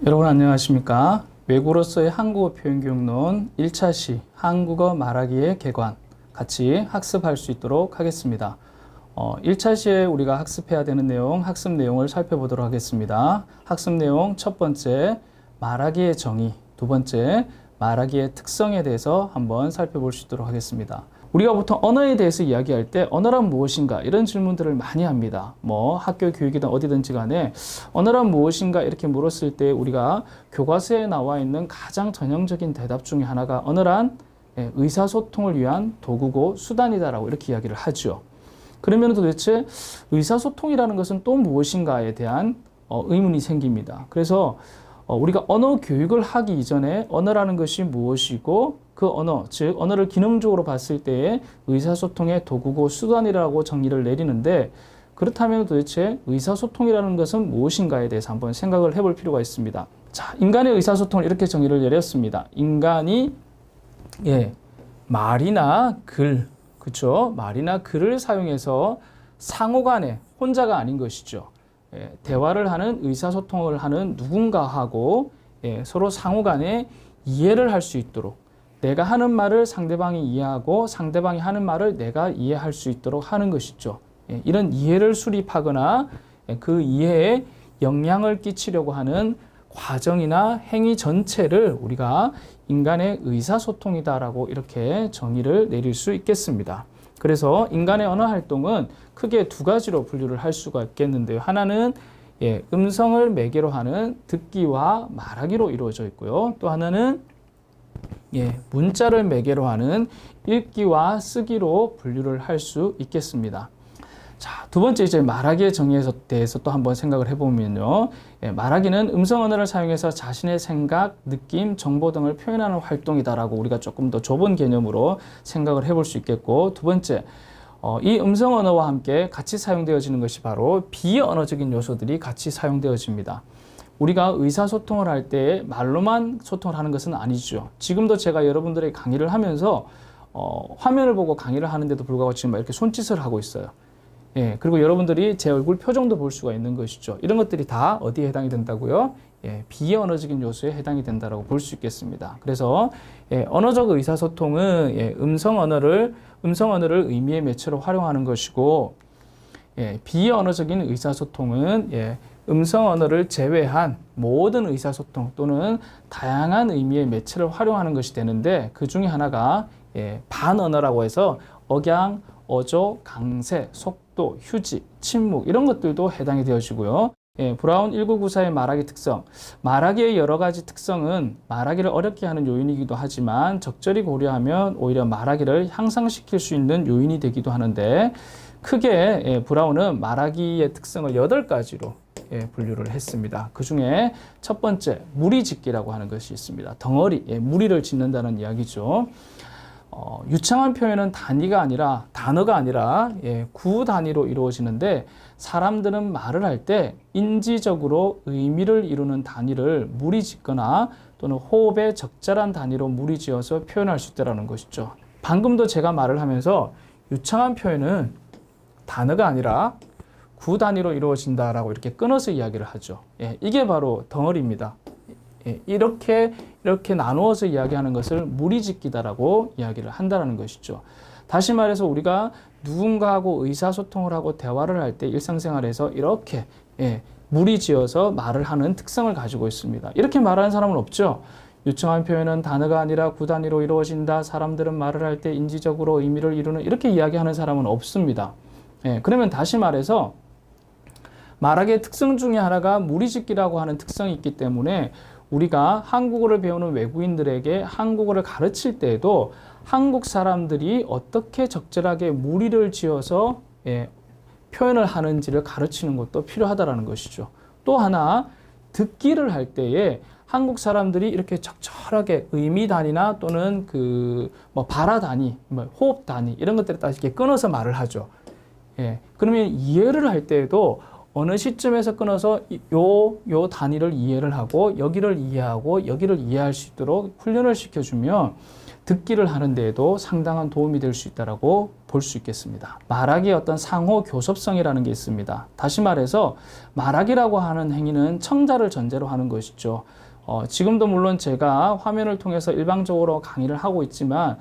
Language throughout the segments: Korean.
여러분 안녕하십니까? 외국어로서의 한국어 표현교육론 1차 시 한국어 말하기의 개관 같이 학습할 수 있도록 하겠습니다. 1차 시에 우리가 학습해야 되는 내용, 학습 내용을 살펴보도록 하겠습니다. 학습 내용 첫 번째, 말하기의 정의, 두 번째, 말하기의 특성에 대해서 한번 살펴볼 수 있도록 하겠습니다. 우리가 보통 언어에 대해서 이야기할 때 언어란 무엇인가 이런 질문들을 많이 합니다. 학교 교육이든 어디든지 간에 언어란 무엇인가 이렇게 물었을 때 우리가 교과서에 나와 있는 가장 전형적인 대답 중에 하나가 언어란 의사소통을 위한 도구고 수단이다라고 이렇게 이야기를 하죠. 그러면 도대체 의사소통이라는 것은 또 무엇인가에 대한 의문이 생깁니다. 그래서 우리가 언어 교육을 하기 이전에 언어라는 것이 무엇이고 그 언어, 즉 언어를 기능적으로 봤을 때의 의사소통의 도구고 수단이라고 정의를 내리는데, 그렇다면 도대체 의사소통이라는 것은 무엇인가에 대해서 한번 생각을 해볼 필요가 있습니다. 자, 인간의 의사소통을 이렇게 정의를 내렸습니다. 인간이 말이나 글, 그렇죠? 말이나 글을 사용해서 상호간에 혼자가 아닌 것이죠. 대화를 하는 의사소통을 하는 누군가하고 서로 상호간에 이해를 할 수 있도록, 내가 하는 말을 상대방이 이해하고 상대방이 하는 말을 내가 이해할 수 있도록 하는 것이죠. 이런 이해를 수립하거나 그 이해에 영향을 끼치려고 하는 과정이나 행위 전체를 우리가 인간의 의사소통이다라고 이렇게 정의를 내릴 수 있겠습니다. 그래서 인간의 언어 활동은 크게 두 가지로 분류를 할 수가 있겠는데요. 하나는 음성을 매개로 하는 듣기와 말하기로 이루어져 있고요. 또 하나는 문자를 매개로 하는 읽기와 쓰기로 분류를 할 수 있겠습니다. 자, 두 번째 이제 말하기의 정의에 대해서 또 한번 생각을 해보면요. 말하기는 음성 언어를 사용해서 자신의 생각, 느낌, 정보 등을 표현하는 활동이다라고 우리가 조금 더 좁은 개념으로 생각을 해볼 수 있겠고, 두 번째, 이 음성 언어와 함께 같이 사용되어지는 것이 바로 비언어적인 요소들이 같이 사용되어집니다. 우리가 의사소통을 할 때 말로만 소통을 하는 것은 아니죠. 지금도 제가 여러분들에게 강의를 하면서 화면을 보고 강의를 하는데도 불구하고 지금 이렇게 손짓을 하고 있어요. 그리고 여러분들이 제 얼굴 표정도 볼 수가 있는 것이죠. 이런 것들이 다 어디에 해당이 된다고요? 비언어적인 요소에 해당이 된다고 볼 수 있겠습니다. 그래서 언어적 의사소통은 음성 언어를 의미의 매체로 활용하는 것이고, 비언어적인 의사소통은 음성 언어를 제외한 모든 의사소통 또는 다양한 의미의 매체를 활용하는 것이 되는데, 그 중에 하나가 반언어라고 해서 억양, 어조, 강세, 속도, 휴지, 침묵 이런 것들도 해당이 되어지고요. 브라운 1994의 말하기 특성, 말하기의 여러 가지 특성은 말하기를 어렵게 하는 요인이기도 하지만 적절히 고려하면 오히려 말하기를 향상시킬 수 있는 요인이 되기도 하는데, 크게 브라운은 말하기의 특성을 8가지로 분류를 했습니다. 그 중에 첫 번째, 무리짓기라고 하는 것이 있습니다. 덩어리, 무리를 짓는다는 이야기죠. 유창한 표현은 단어가 아니라 구단위로 이루어지는데, 사람들은 말을 할 때 인지적으로 의미를 이루는 단위를 무리짓거나 또는 호흡의 적절한 단위로 무리지어서 표현할 수 있다는 것이죠. 방금도 제가 말을 하면서 유창한 표현은 단어가 아니라 구단위로 이루어진다라고 이렇게 끊어서 이야기를 하죠. 이게 바로 덩어리입니다. 이렇게 나누어서 이야기하는 것을 무리짓기다라고 이야기를 한다는 것이죠. 다시 말해서 우리가 누군가하고 의사소통을 하고 대화를 할 때 일상생활에서 이렇게 무리지어서 말을 하는 특성을 가지고 있습니다. 이렇게 말하는 사람은 없죠. 유창한 표현은 단어가 아니라 구단위로 이루어진다. 사람들은 말을 할 때 인지적으로 의미를 이루는, 이렇게 이야기하는 사람은 없습니다. 그러면 다시 말해서 말하기의 특성 중에 하나가 무리짓기라고 하는 특성이 있기 때문에 우리가 한국어를 배우는 외국인들에게 한국어를 가르칠 때에도 한국 사람들이 어떻게 적절하게 무리를 지어서 표현을 하는지를 가르치는 것도 필요하다는 것이죠. 또 하나, 듣기를 할 때에 한국 사람들이 이렇게 적절하게 의미 단위나 또는 발화 단위, 호흡 단위 이런 것들에 따라 이렇게 끊어서 말을 하죠. 그러면 이해를 할 때에도 어느 시점에서 끊어서 요 단위를 이해를 하고 여기를 이해하고 여기를 이해할 수 있도록 훈련을 시켜주면 듣기를 하는 데에도 상당한 도움이 될 수 있다라고 볼 수 있겠습니다. 말하기의 어떤 상호 교섭성이라는 게 있습니다. 다시 말해서 말하기라고 하는 행위는 청자를 전제로 하는 것이죠. 지금도 물론 제가 화면을 통해서 일방적으로 강의를 하고 있지만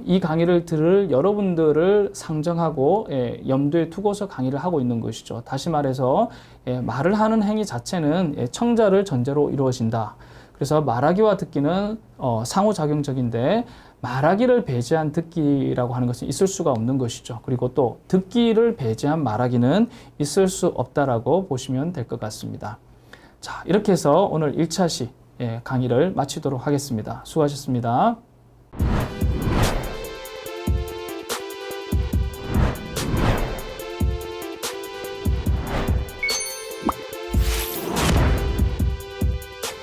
이 강의를 들을 여러분들을 상정하고 염두에 두고서 강의를 하고 있는 것이죠. 다시 말해서 말을 하는 행위 자체는 청자를 전제로 이루어진다. 그래서 말하기와 듣기는 상호작용적인데 말하기를 배제한 듣기라고 하는 것은 있을 수가 없는 것이죠. 그리고 또 듣기를 배제한 말하기는 있을 수 없다라고 보시면 될 것 같습니다. 자, 이렇게 해서 오늘 1차시 강의를 마치도록 하겠습니다. 수고하셨습니다.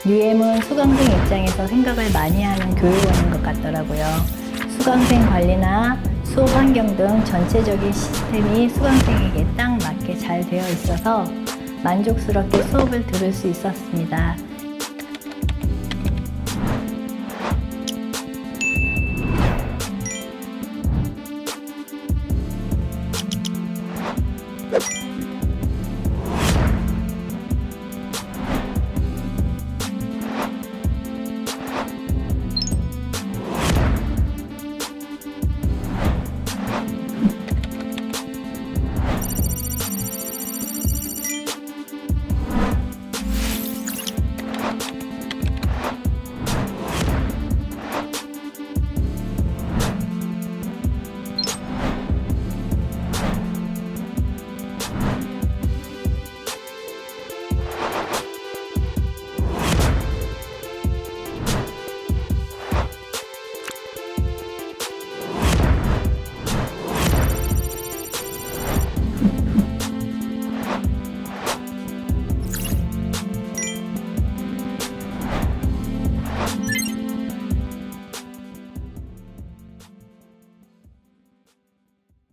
UM은 수강생 입장에서 생각을 많이 하는 교육원인 것 같더라고요. 수강생 관리나 수업 환경 등 전체적인 시스템이 수강생에게 딱 맞게 잘 되어 있어서 만족스럽게 수업을 들을 수 있었습니다.